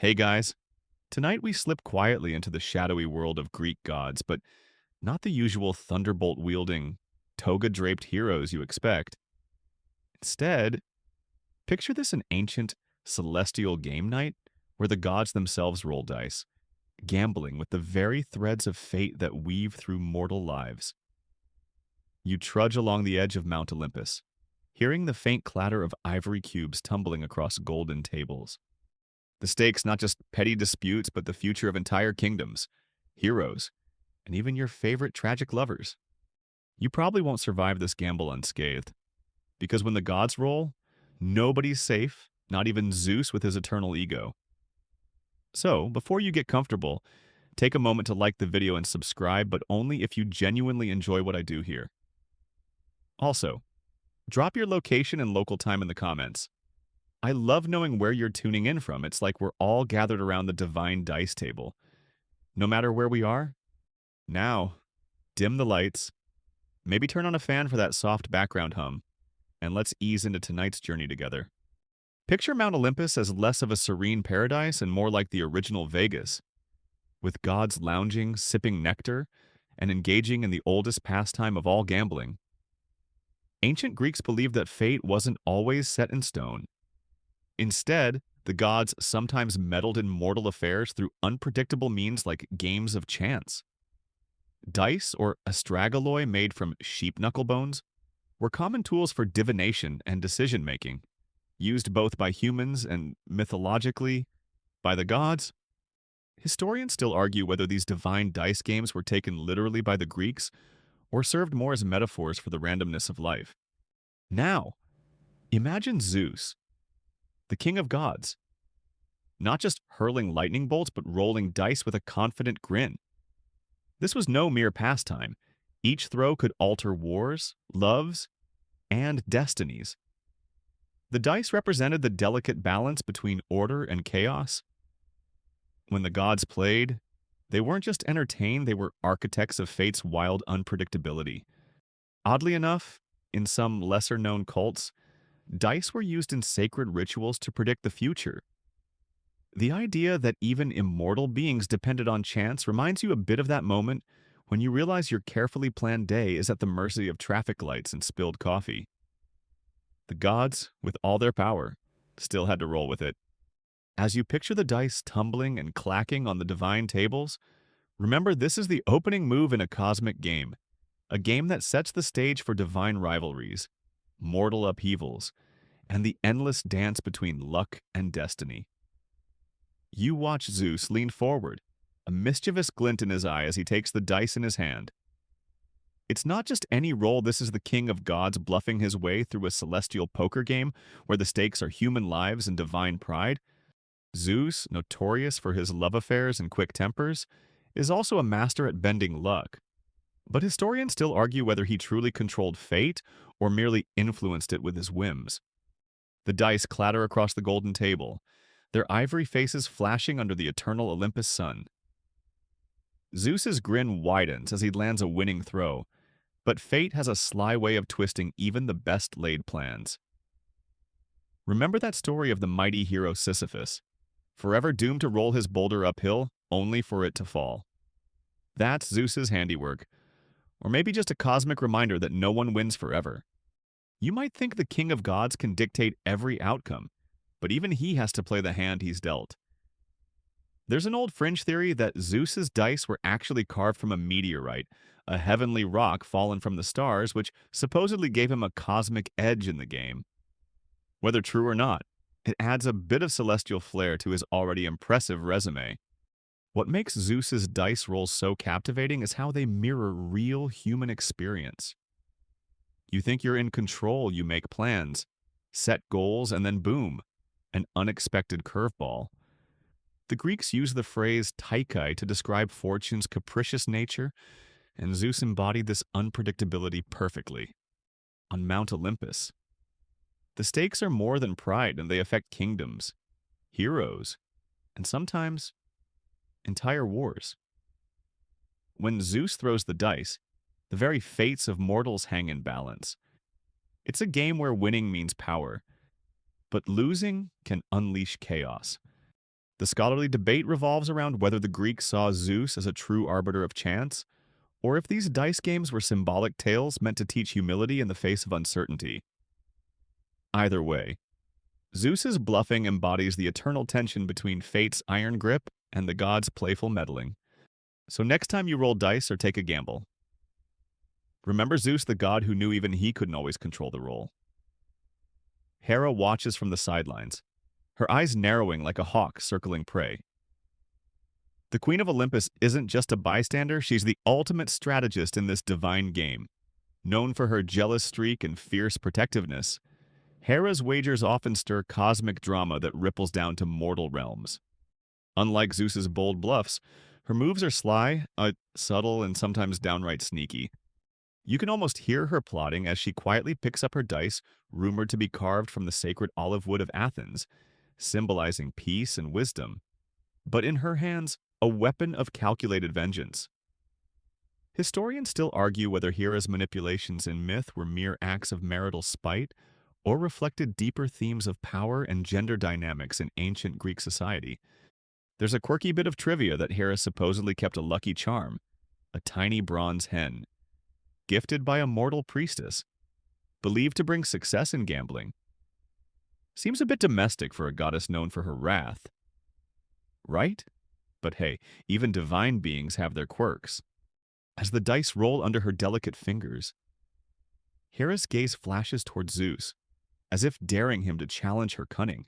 Hey guys, tonight we slip quietly into the shadowy world of Greek gods, but not the usual thunderbolt wielding, toga draped heroes you expect. Instead, picture this an ancient, celestial game night where the gods themselves roll dice, gambling with the very threads of fate that weave through mortal lives. You trudge along the edge of Mount Olympus, hearing the faint clatter of ivory cubes tumbling across golden tables. The stakes not just petty disputes, but the future of entire kingdoms, heroes, and even your favorite tragic lovers. You probably won't survive this gamble unscathed, because when the gods roll, nobody's safe, not even Zeus with his eternal ego. So, before you get comfortable, take a moment to like the video and subscribe, but only if you genuinely enjoy what I do here. Also, drop your location and local time in the comments. I love knowing where you're tuning in from. It's like we're all gathered around the divine dice table. No matter where we are, now, dim the lights, maybe turn on a fan for that soft background hum, and let's ease into tonight's journey together. Picture Mount Olympus as less of a serene paradise and more like the original Vegas, with gods lounging, sipping nectar, and engaging in the oldest pastime of all gambling. Ancient Greeks believed that fate wasn't always set in stone. Instead, the gods sometimes meddled in mortal affairs through unpredictable means like games of chance. Dice, or astragaloi made from sheep knuckle bones, were common tools for divination and decision-making, used both by humans and, mythologically, by the gods. Historians still argue whether these divine dice games were taken literally by the Greeks or served more as metaphors for the randomness of life. Now, imagine Zeus, the king of gods, not just hurling lightning bolts, but rolling dice with a confident grin. This was no mere pastime. Each throw could alter wars, loves, and destinies. The dice represented the delicate balance between order and chaos. When the gods played, they weren't just entertained, they were architects of fate's wild unpredictability. Oddly enough, in some lesser-known cults, dice were used in sacred rituals to predict the future. The idea that even immortal beings depended on chance reminds you a bit of that moment when you realize your carefully planned day is at the mercy of traffic lights and spilled coffee. The gods, with all their power, still had to roll with it. As you picture the dice tumbling and clacking on the divine tables, remember this is the opening move in a cosmic game, a game that sets the stage for divine rivalries, mortal upheavals, and the endless dance between luck and destiny. You watch Zeus lean forward, a mischievous glint in his eye as he takes the dice in his hand. It's not just any roll, this is the king of gods bluffing his way through a celestial poker game where the stakes are human lives and divine pride. Zeus, notorious for his love affairs and quick tempers, is also a master at bending luck. But historians still argue whether he truly controlled fate or merely influenced it with his whims. The dice clatter across the golden table, their ivory faces flashing under the eternal Olympus sun. Zeus's grin widens as he lands a winning throw, but fate has a sly way of twisting even the best-laid plans. Remember that story of the mighty hero Sisyphus, forever doomed to roll his boulder uphill only for it to fall? That's Zeus's handiwork, or maybe just a cosmic reminder that no one wins forever. You might think the king of gods can dictate every outcome, but even he has to play the hand he's dealt. There's an old fringe theory that Zeus's dice were actually carved from a meteorite, a heavenly rock fallen from the stars, which supposedly gave him a cosmic edge in the game. Whether true or not, it adds a bit of celestial flair to his already impressive resume. What makes Zeus's dice rolls so captivating is how they mirror real human experience. You think you're in control, you make plans, set goals, and then boom, an unexpected curveball. The Greeks used the phrase taikai to describe fortune's capricious nature, and Zeus embodied this unpredictability perfectly. On Mount Olympus, the stakes are more than pride, and they affect kingdoms, heroes, and sometimes entire wars. When Zeus throws the dice, the very fates of mortals hang in balance. It's a game where winning means power, but losing can unleash chaos. The scholarly debate revolves around whether the Greeks saw Zeus as a true arbiter of chance, or if these dice games were symbolic tales meant to teach humility in the face of uncertainty. Either way, Zeus's bluffing embodies the eternal tension between fate's iron grip and the god's playful meddling. So next time you roll dice or take a gamble, remember Zeus, the god who knew even he couldn't always control the roll. Hera watches from the sidelines, her eyes narrowing like a hawk circling prey. The Queen of Olympus isn't just a bystander, she's the ultimate strategist in this divine game. Known for her jealous streak and fierce protectiveness, Hera's wagers often stir cosmic drama that ripples down to mortal realms. Unlike Zeus's bold bluffs, her moves are sly, subtle, and sometimes downright sneaky. You can almost hear her plotting as she quietly picks up her dice, rumored to be carved from the sacred olive wood of Athens, symbolizing peace and wisdom, but in her hands, a weapon of calculated vengeance. Historians still argue whether Hera's manipulations in myth were mere acts of marital spite or reflected deeper themes of power and gender dynamics in ancient Greek society. There's a quirky bit of trivia that Hera supposedly kept a lucky charm, a tiny bronze hen, gifted by a mortal priestess, believed to bring success in gambling. Seems a bit domestic for a goddess known for her wrath. Right? But hey, even divine beings have their quirks. As the dice roll under her delicate fingers, Hera's gaze flashes toward Zeus, as if daring him to challenge her cunning.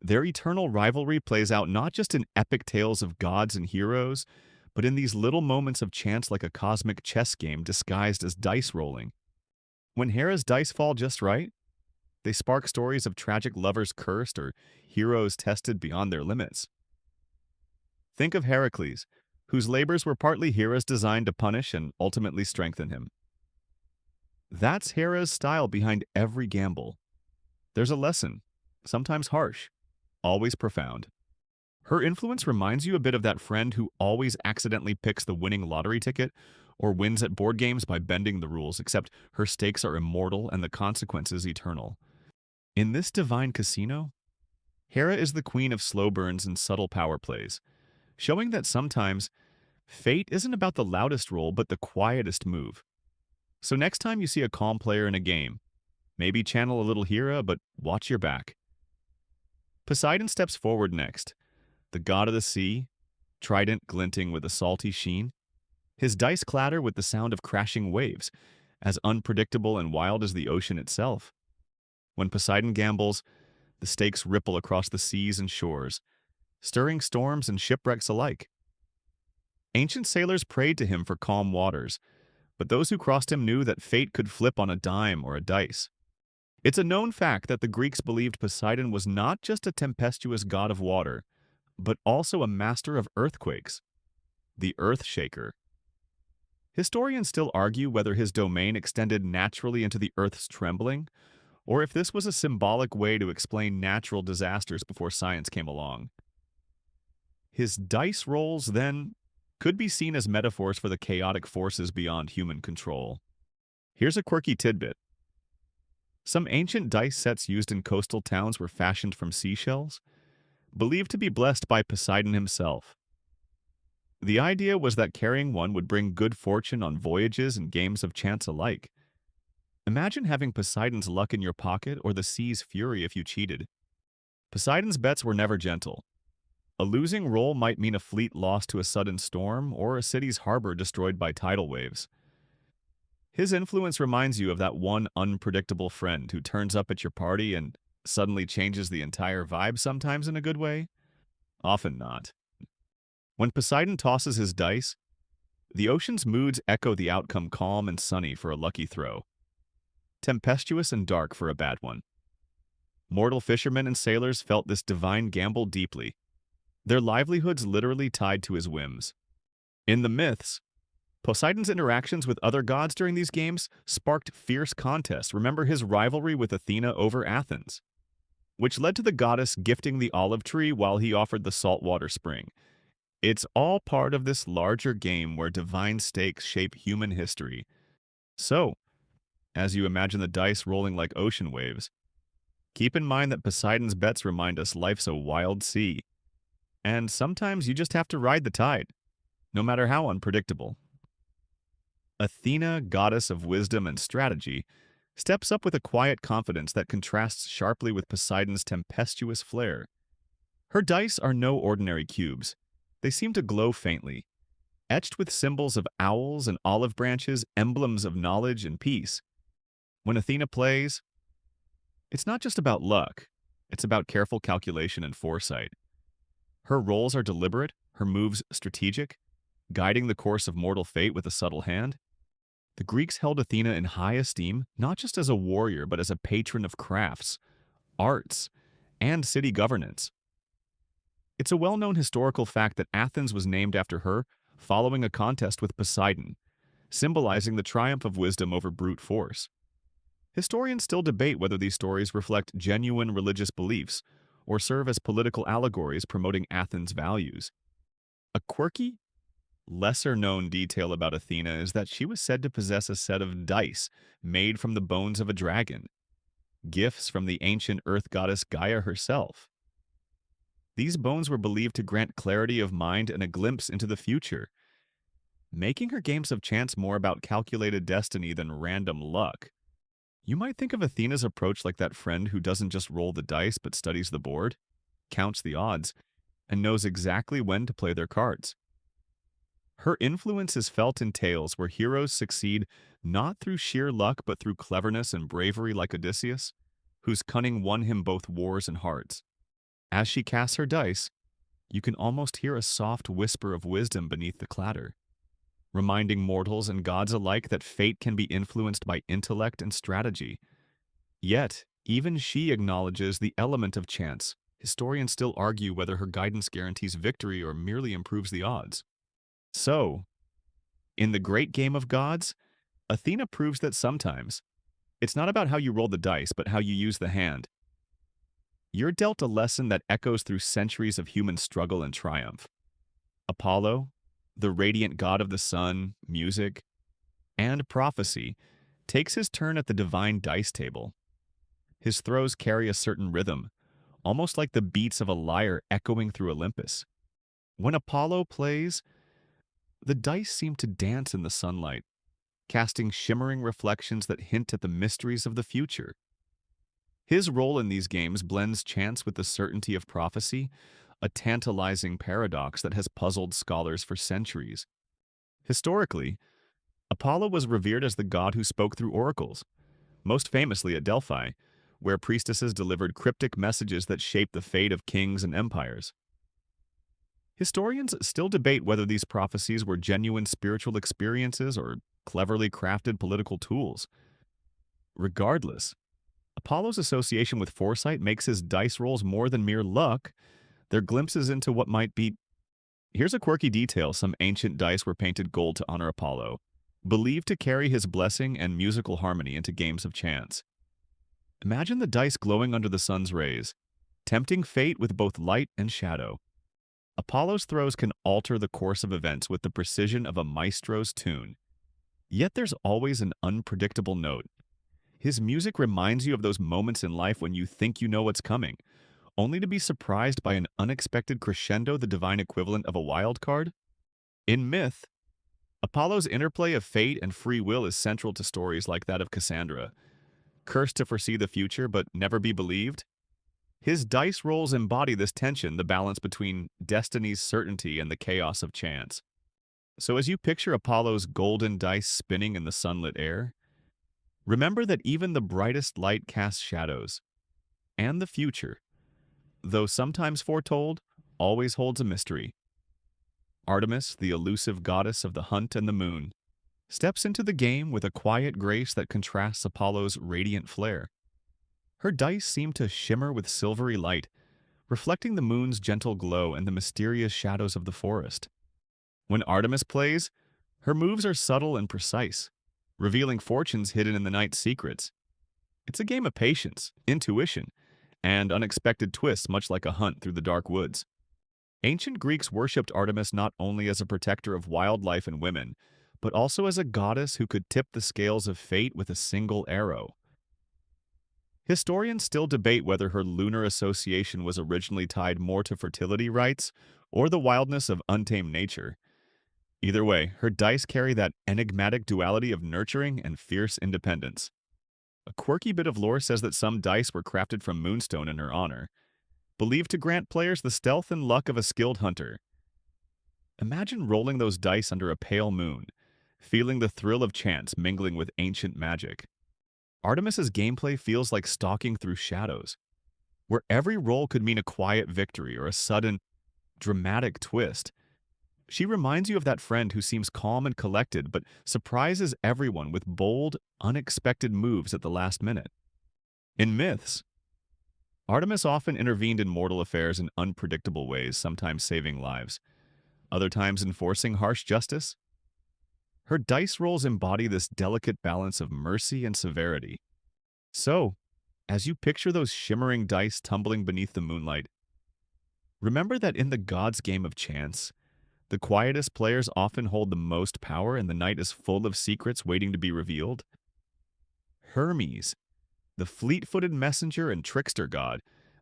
Their eternal rivalry plays out not just in epic tales of gods and heroes, but in these little moments of chance like a cosmic chess game disguised as dice rolling. When Hera's dice fall just right, they spark stories of tragic lovers cursed or heroes tested beyond their limits. Think of Heracles, whose labors were partly Hera's design to punish and ultimately strengthen him. That's Hera's style behind every gamble. There's a lesson, sometimes harsh, always profound. Her influence reminds you a bit of that friend who always accidentally picks the winning lottery ticket or wins at board games by bending the rules, except her stakes are immortal and the consequences eternal. In this divine casino, Hera is the queen of slow burns and subtle power plays, showing that sometimes fate isn't about the loudest roll but the quietest move. So next time you see a calm player in a game, maybe channel a little Hera, but watch your back. Poseidon steps forward next, the god of the sea, trident glinting with a salty sheen. His dice clatter with the sound of crashing waves, as unpredictable and wild as the ocean itself. When Poseidon gambles, the stakes ripple across the seas and shores, stirring storms and shipwrecks alike. Ancient sailors prayed to him for calm waters, but those who crossed him knew that fate could flip on a dime or a dice. It's a known fact that the Greeks believed Poseidon was not just a tempestuous god of water, but also a master of earthquakes, the earth shaker. Historians still argue whether his domain extended naturally into the earth's trembling, or if this was a symbolic way to explain natural disasters before science came along. His dice rolls, then, could be seen as metaphors for the chaotic forces beyond human control. Here's a quirky tidbit. Some ancient dice sets used in coastal towns were fashioned from seashells, believed to be blessed by Poseidon himself. The idea was that carrying one would bring good fortune on voyages and games of chance alike. Imagine having Poseidon's luck in your pocket or the sea's fury if you cheated. Poseidon's bets were never gentle. A losing roll might mean a fleet lost to a sudden storm or a city's harbor destroyed by tidal waves. His influence reminds you of that one unpredictable friend who turns up at your party and suddenly changes the entire vibe, sometimes in a good way, often not. When Poseidon tosses his dice, the ocean's moods echo the outcome calm and sunny for a lucky throw, tempestuous and dark for a bad one. Mortal fishermen and sailors felt this divine gamble deeply, their livelihoods literally tied to his whims. In the myths, Poseidon's interactions with other gods during these games sparked fierce contests. Remember his rivalry with Athena over Athens, which led to the goddess gifting the olive tree while he offered the saltwater spring. It's all part of this larger game where divine stakes shape human history. So, as you imagine the dice rolling like ocean waves, keep in mind that Poseidon's bets remind us life's a wild sea, And sometimes you just have to ride the tide, no matter how unpredictable. Athena, goddess of wisdom and strategy, steps up with a quiet confidence that contrasts sharply with Poseidon's tempestuous flair. Her dice are no ordinary cubes. They seem to glow faintly, etched with symbols of owls and olive branches, emblems of knowledge and peace. When Athena plays, it's not just about luck, it's about careful calculation and foresight. Her roles are deliberate, her moves strategic, guiding the course of mortal fate with a subtle hand. The Greeks held Athena in high esteem, not just as a warrior, but as a patron of crafts, arts, and city governance. It's a well-known historical fact that Athens was named after her following a contest with Poseidon, symbolizing the triumph of wisdom over brute force. Historians still debate whether these stories reflect genuine religious beliefs or serve as political allegories promoting Athens' values. A quirky, lesser-known detail about Athena is that she was said to possess a set of dice made from the bones of a dragon, gifts from the ancient earth goddess Gaia herself. These bones were believed to grant clarity of mind and a glimpse into the future, making her games of chance more about calculated destiny than random luck. You might think of Athena's approach like that friend who doesn't just roll the dice but studies the board, counts the odds, and knows exactly when to play their cards. Her influence is felt in tales where heroes succeed not through sheer luck but through cleverness and bravery like Odysseus, whose cunning won him both wars and hearts. As she casts her dice, you can almost hear a soft whisper of wisdom beneath the clatter, reminding mortals and gods alike that fate can be influenced by intellect and strategy. Yet, even she acknowledges the element of chance. Historians still argue whether her guidance guarantees victory or merely improves the odds. So, in the great game of gods, Athena proves that sometimes it's not about how you roll the dice, but how you use the hand. You're dealt a lesson that echoes through centuries of human struggle and triumph. Apollo, the radiant god of the sun, music, and prophecy, takes his turn at the divine dice table. His throws carry a certain rhythm, almost like the beats of a lyre echoing through Olympus. When Apollo plays, the dice seem to dance in the sunlight, casting shimmering reflections that hint at the mysteries of the future. His role in these games blends chance with the certainty of prophecy, a tantalizing paradox that has puzzled scholars for centuries. Historically, Apollo was revered as the god who spoke through oracles, most famously at Delphi, where priestesses delivered cryptic messages that shaped the fate of kings and empires. Historians still debate whether these prophecies were genuine spiritual experiences or cleverly crafted political tools. Regardless, Apollo's association with foresight makes his dice rolls more than mere luck. They're glimpses into what might be. Here's a quirky detail: some ancient dice were painted gold to honor Apollo, believed to carry his blessing and musical harmony into games of chance. Imagine the dice glowing under the sun's rays, tempting fate with both light and shadow. Apollo's throws can alter the course of events with the precision of a maestro's tune. Yet there's always an unpredictable note. His music reminds you of those moments in life when you think you know what's coming, only to be surprised by an unexpected crescendo, the divine equivalent of a wild card. In myth, Apollo's interplay of fate and free will is central to stories like that of Cassandra, cursed to foresee the future but never be believed. His dice rolls embody this tension, the balance between destiny's certainty and the chaos of chance. So as you picture Apollo's golden dice spinning in the sunlit air, remember that even the brightest light casts shadows, and the future, though sometimes foretold, always holds a mystery. Artemis, the elusive goddess of the hunt and the moon, steps into the game with a quiet grace that contrasts Apollo's radiant flare. Her dice seem to shimmer with silvery light, reflecting the moon's gentle glow and the mysterious shadows of the forest. When Artemis plays, her moves are subtle and precise, revealing fortunes hidden in the night's secrets. It's a game of patience, intuition, and unexpected twists, much like a hunt through the dark woods. Ancient Greeks worshipped Artemis not only as a protector of wildlife and women, but also as a goddess who could tip the scales of fate with a single arrow. Historians still debate whether her lunar association was originally tied more to fertility rites or the wildness of untamed nature. Either way, her dice carry that enigmatic duality of nurturing and fierce independence. A quirky bit of lore says that some dice were crafted from moonstone in her honor, believed to grant players the stealth and luck of a skilled hunter. Imagine rolling those dice under a pale moon, feeling the thrill of chance mingling with ancient magic. Artemis's gameplay feels like stalking through shadows, where every roll could mean a quiet victory or a sudden, dramatic twist. She reminds you of that friend who seems calm and collected but surprises everyone with bold, unexpected moves at the last minute. In myths, Artemis often intervened in mortal affairs in unpredictable ways, sometimes saving lives, other times enforcing harsh justice. Her dice rolls embody this delicate balance of mercy and severity. So, as you picture those shimmering dice tumbling beneath the moonlight, remember that in the God's game of chance, the quietest players often hold the most power and the night is full of secrets waiting to be revealed. Hermes, the fleet-footed messenger and trickster god,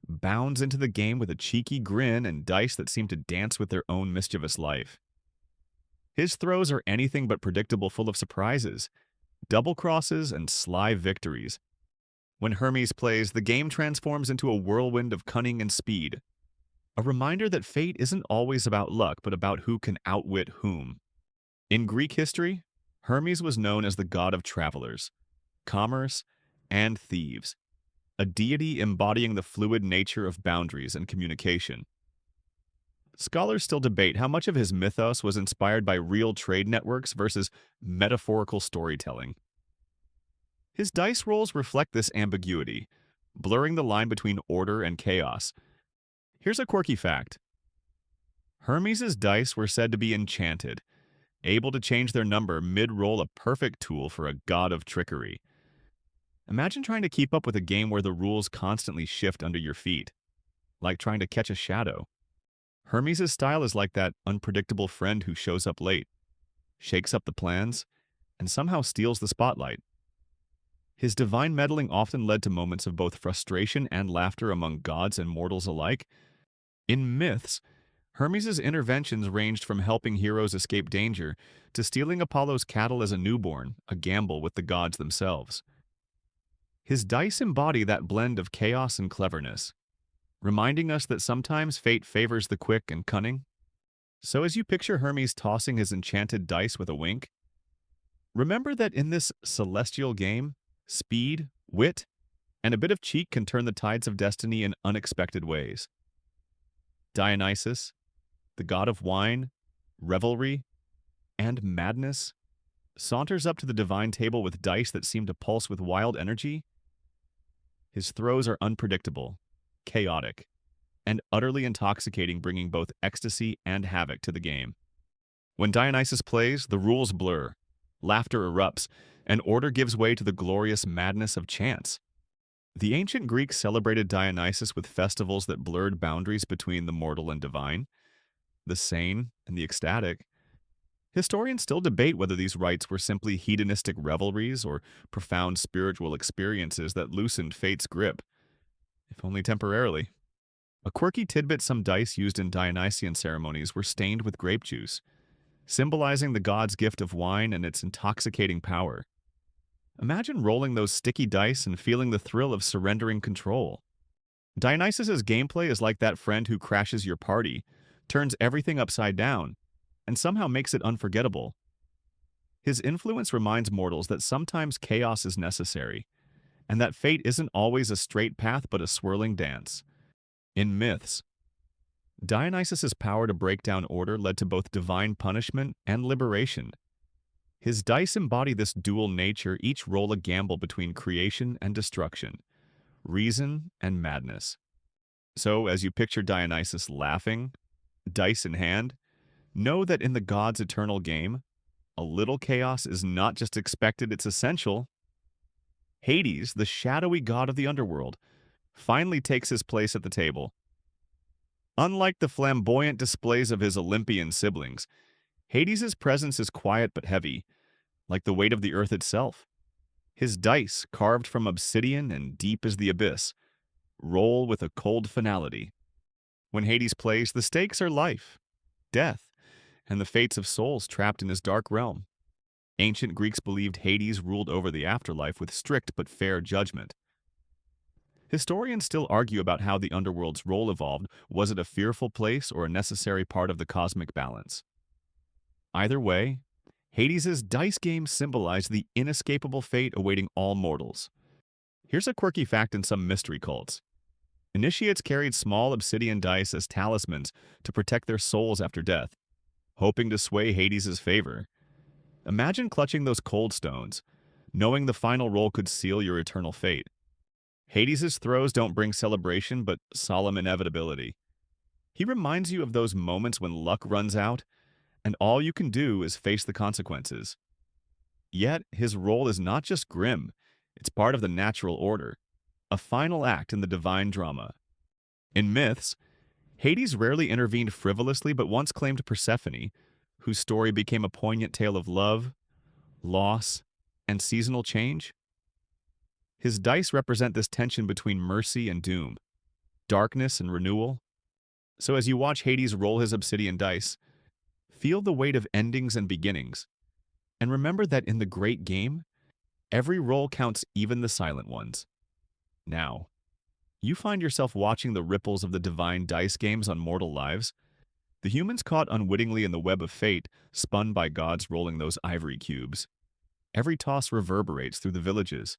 bounds into the game with a cheeky grin and dice that seem to dance with their own mischievous life. His throws are anything but predictable, full of surprises, double crosses, and sly victories. When Hermes plays, the game transforms into a whirlwind of cunning and speed, a reminder that fate isn't always about luck, but about who can outwit whom. In Greek history, Hermes was known as the god of travelers, commerce, and thieves, a deity embodying the fluid nature of boundaries and communication. Scholars still debate how much of his mythos was inspired by real trade networks versus metaphorical storytelling. His dice rolls reflect this ambiguity, blurring the line between order and chaos. Here's a quirky fact. Hermes' dice were said to be enchanted, able to change their number mid-roll, a perfect tool for a god of trickery. Imagine trying to keep up with a game where the rules constantly shift under your feet, like trying to catch a shadow. Hermes' style is like that unpredictable friend who shows up late, shakes up the plans, and somehow steals the spotlight. His divine meddling often led to moments of both frustration and laughter among gods and mortals alike. In myths, Hermes' interventions ranged from helping heroes escape danger to stealing Apollo's cattle as a newborn, a gamble with the gods themselves. His dice embody that blend of chaos and cleverness, reminding us that sometimes fate favors the quick and cunning. So as you picture Hermes tossing his enchanted dice with a wink, remember that in this celestial game, speed, wit, and a bit of cheek can turn the tides of destiny in unexpected ways. Dionysus, the god of wine, revelry, and madness, saunters up to the divine table with dice that seem to pulse with wild energy. His throws are unpredictable, chaotic, and utterly intoxicating, bringing both ecstasy and havoc to the game. When Dionysus plays, the rules blur, laughter erupts, and order gives way to the glorious madness of chance. The ancient Greeks celebrated Dionysus with festivals that blurred boundaries between the mortal and divine, the sane and the ecstatic. Historians still debate whether these rites were simply hedonistic revelries or profound spiritual experiences that loosened fate's grip, if only temporarily. A quirky tidbit: some dice used in Dionysian ceremonies were stained with grape juice, symbolizing the god's gift of wine and its intoxicating power. Imagine rolling those sticky dice and feeling the thrill of surrendering control. Dionysus' gameplay is like that friend who crashes your party, turns everything upside down, and somehow makes it unforgettable. His influence reminds mortals that sometimes chaos is necessary, and that fate isn't always a straight path but a swirling dance. In myths, Dionysus' power to break down order led to both divine punishment and liberation. His dice embody this dual nature, each roll a gamble between creation and destruction, reason and madness. So, as you picture Dionysus laughing, dice in hand, know that in the god's eternal game, a little chaos is not just expected, it's essential. Hades, the shadowy god of the underworld, finally takes his place at the table. Unlike the flamboyant displays of his Olympian siblings, Hades' presence is quiet but heavy, like the weight of the earth itself. His dice, carved from obsidian and deep as the abyss, roll with a cold finality. When Hades plays, the stakes are life, death, and the fates of souls trapped in his dark realm. Ancient Greeks believed Hades ruled over the afterlife with strict but fair judgment. Historians still argue about how the underworld's role evolved. Was it a fearful place or a necessary part of the cosmic balance? Either way, Hades's dice game symbolized the inescapable fate awaiting all mortals. Here's a quirky fact in some mystery cults. Initiates carried small obsidian dice as talismans to protect their souls after death, hoping to sway Hades's favor. Imagine clutching those cold stones, knowing the final roll could seal your eternal fate. Hades's throws don't bring celebration, but solemn inevitability. He reminds you of those moments when luck runs out, and all you can do is face the consequences. Yet, his role is not just grim, it's part of the natural order, a final act in the divine drama. In myths, Hades rarely intervened frivolously but once claimed Persephone, whose story became a poignant tale of love, loss, and seasonal change. His dice represent this tension between mercy and doom, darkness and renewal. So as you watch Hades roll his obsidian dice, feel the weight of endings and beginnings, and remember that in the great game, every roll counts, even the silent ones. Now, you find yourself watching the ripples of the divine dice games on mortal lives, the humans caught unwittingly in the web of fate, spun by gods rolling those ivory cubes. Every toss reverberates through the villages,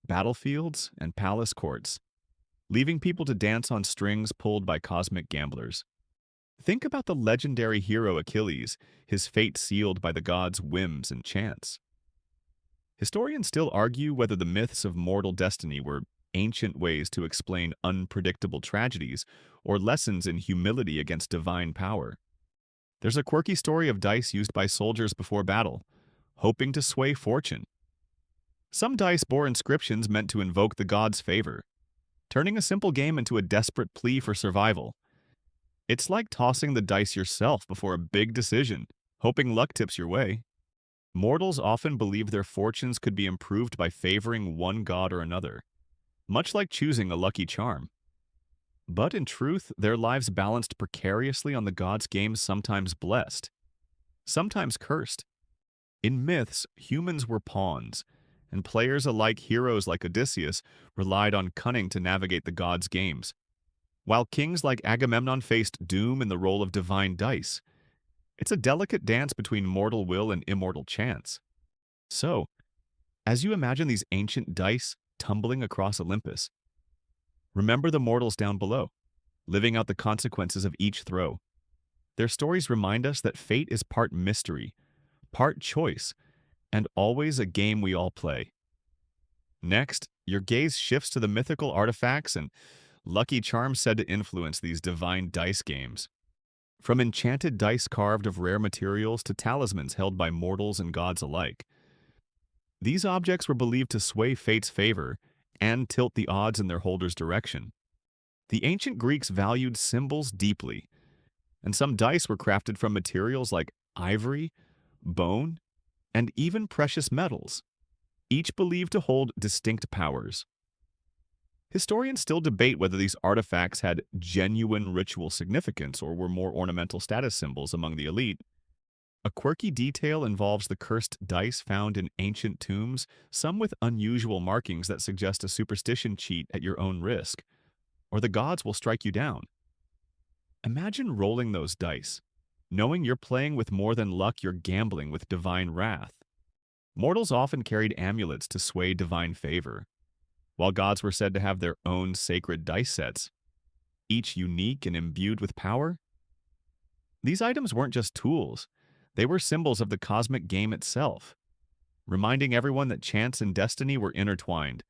battlefields, and palace courts, leaving people to dance on strings pulled by cosmic gamblers. Think about the legendary hero Achilles, his fate sealed by the gods' whims and chance. Historians still argue whether the myths of mortal destiny were ancient ways to explain unpredictable tragedies or lessons in humility against divine power. There's a quirky story of dice used by soldiers before battle, hoping to sway fortune. Some dice bore inscriptions meant to invoke the gods' favor, turning a simple game into a desperate plea for survival. It's like tossing the dice yourself before a big decision, hoping luck tips your way. Mortals often believe their fortunes could be improved by favoring one god or another, much like choosing a lucky charm. But in truth, their lives balanced precariously on the gods' games, sometimes blessed, sometimes cursed. In myths, humans were pawns, and players alike, heroes like Odysseus, relied on cunning to navigate the gods' games, while kings like Agamemnon faced doom in the role of divine dice. It's a delicate dance between mortal will and immortal chance. So, as you imagine these ancient dice tumbling across Olympus, remember the mortals down below, living out the consequences of each throw. Their stories remind us that fate is part mystery, part choice, and always a game we all play. Next, your gaze shifts to the mythical artifacts and lucky charms said to influence these divine dice games. From enchanted dice carved of rare materials to talismans held by mortals and gods alike, these objects were believed to sway fate's favor and tilt the odds in their holder's direction. The ancient Greeks valued symbols deeply, and some dice were crafted from materials like ivory, bone, and even precious metals, each believed to hold distinct powers. Historians still debate whether these artifacts had genuine ritual significance or were more ornamental status symbols among the elite. A quirky detail involves the cursed dice found in ancient tombs, some with unusual markings that suggest a superstition cheat at your own risk, or the gods will strike you down. Imagine rolling those dice, knowing you're playing with more than luck, you're gambling with divine wrath. Mortals often carried amulets to sway divine favor, while gods were said to have their own sacred dice sets, each unique and imbued with power. These items weren't just tools, they were symbols of the cosmic game itself, reminding everyone that chance and destiny were intertwined.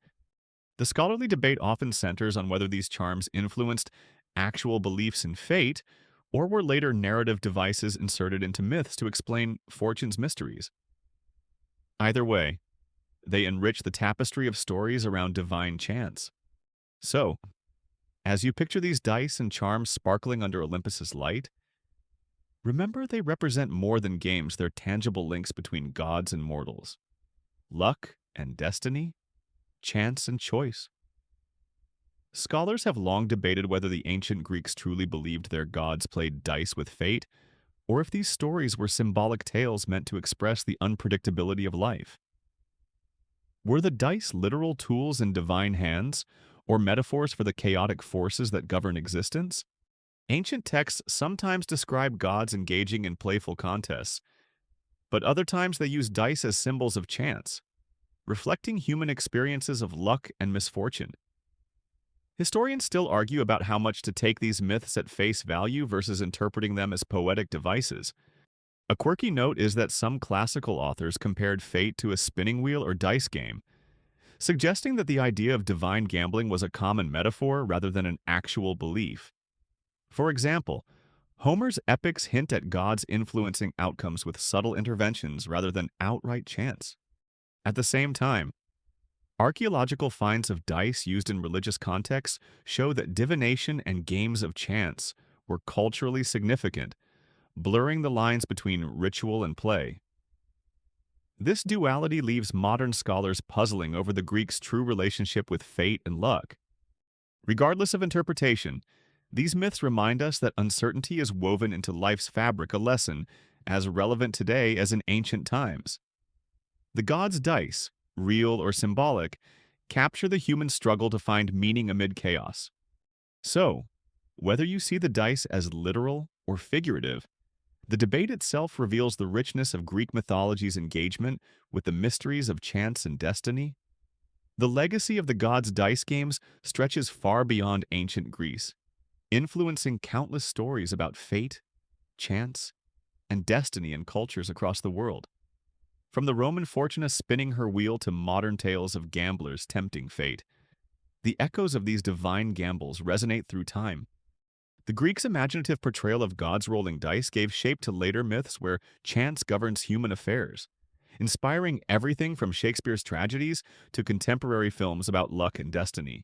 The scholarly debate often centers on whether these charms influenced actual beliefs in fate or were later narrative devices inserted into myths to explain fortune's mysteries. Either way, they enrich the tapestry of stories around divine chance. So, as you picture these dice and charms sparkling under Olympus's light, remember they represent more than games, they're tangible links between gods and mortals. Luck, and destiny, chance and choice. Scholars have long debated whether the ancient Greeks truly believed their gods played dice with fate, or if these stories were symbolic tales meant to express the unpredictability of life. Were the dice literal tools in divine hands, or metaphors for the chaotic forces that govern existence? Ancient texts sometimes describe gods engaging in playful contests, but other times they use dice as symbols of chance, reflecting human experiences of luck and misfortune. Historians still argue about how much to take these myths at face value versus interpreting them as poetic devices. A quirky note is that some classical authors compared fate to a spinning wheel or dice game, suggesting that the idea of divine gambling was a common metaphor rather than an actual belief. For example, Homer's epics hint at gods influencing outcomes with subtle interventions rather than outright chance. At the same time, archaeological finds of dice used in religious contexts show that divination and games of chance were culturally significant, blurring the lines between ritual and play. This duality leaves modern scholars puzzling over the Greeks' true relationship with fate and luck. Regardless of interpretation, these myths remind us that uncertainty is woven into life's fabric, a lesson as relevant today as in ancient times. The gods' dice, real or symbolic, capture the human struggle to find meaning amid chaos. So, whether you see the dice as literal or figurative, the debate itself reveals the richness of Greek mythology's engagement with the mysteries of chance and destiny. The legacy of the gods' dice games stretches far beyond ancient Greece, influencing countless stories about fate, chance, and destiny in cultures across the world. From the Roman Fortuna spinning her wheel to modern tales of gamblers tempting fate, the echoes of these divine gambles resonate through time. The Greeks' imaginative portrayal of gods rolling dice gave shape to later myths where chance governs human affairs, inspiring everything from Shakespeare's tragedies to contemporary films about luck and destiny.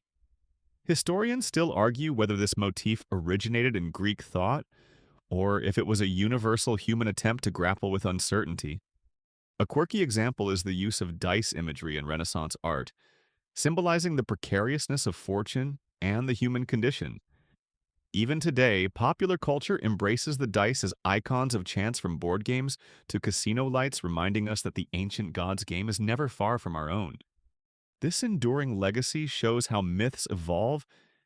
Historians still argue whether this motif originated in Greek thought or if it was a universal human attempt to grapple with uncertainty. A quirky example is the use of dice imagery in Renaissance art, symbolizing the precariousness of fortune and the human condition. Even today, popular culture embraces the dice as icons of chance, from board games to casino lights, reminding us that the ancient gods game is never far from our own. This enduring legacy shows how myths evolve,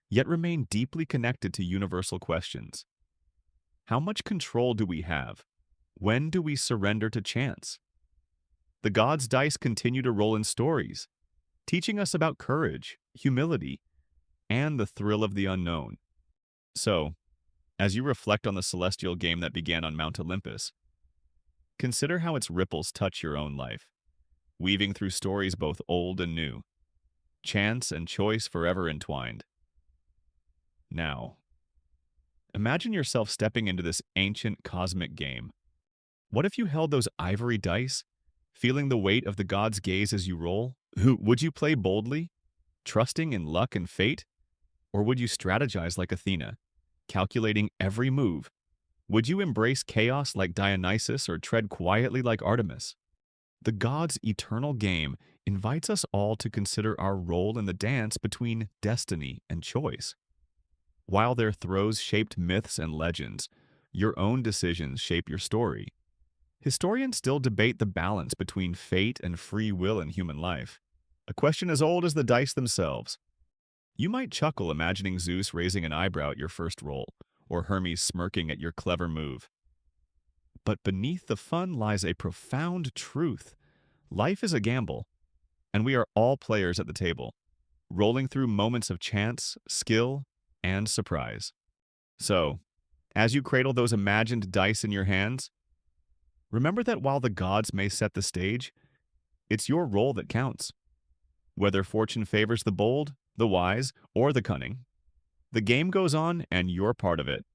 yet remain deeply connected to universal questions. How much control do we have? When do we surrender to chance? The gods' dice continue to roll in stories, teaching us about courage, humility, and the thrill of the unknown. So, as you reflect on the celestial game that began on Mount Olympus, consider how its ripples touch your own life, weaving through stories both old and new, chance and choice forever entwined. Now, imagine yourself stepping into this ancient cosmic game. What if you held those ivory dice, feeling the weight of the gods' gaze as you roll? Would you play boldly, trusting in luck and fate? Or would you strategize like Athena, calculating every move? Would you embrace chaos like Dionysus or tread quietly like Artemis? The gods' eternal game invites us all to consider our role in the dance between destiny and choice. While their throes shaped myths and legends, your own decisions shape your story. Historians still debate the balance between fate and free will in human life, a question as old as the dice themselves. You might chuckle imagining Zeus raising an eyebrow at your first roll, or Hermes smirking at your clever move. But beneath the fun lies a profound truth. Life is a gamble, and we are all players at the table, rolling through moments of chance, skill, and surprise. So, as you cradle those imagined dice in your hands, remember that while the gods may set the stage, it's your role that counts. Whether fortune favors the bold, the wise, or the cunning, the game goes on and you're part of it.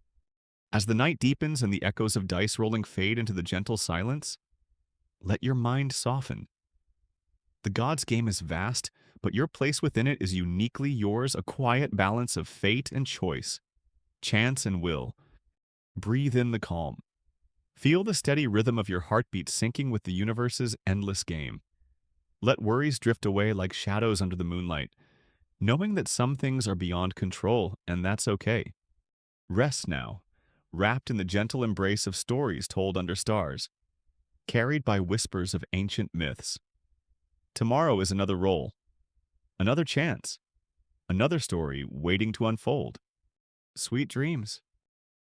As the night deepens and the echoes of dice rolling fade into the gentle silence, let your mind soften. The gods' game is vast, but your place within it is uniquely yours, a quiet balance of fate and choice, chance and will. Breathe in the calm. Feel the steady rhythm of your heartbeat syncing with the universe's endless game. Let worries drift away like shadows under the moonlight, knowing that some things are beyond control, and that's okay. Rest now, wrapped in the gentle embrace of stories told under stars, carried by whispers of ancient myths. Tomorrow is another role, another chance, another story waiting to unfold. Sweet dreams.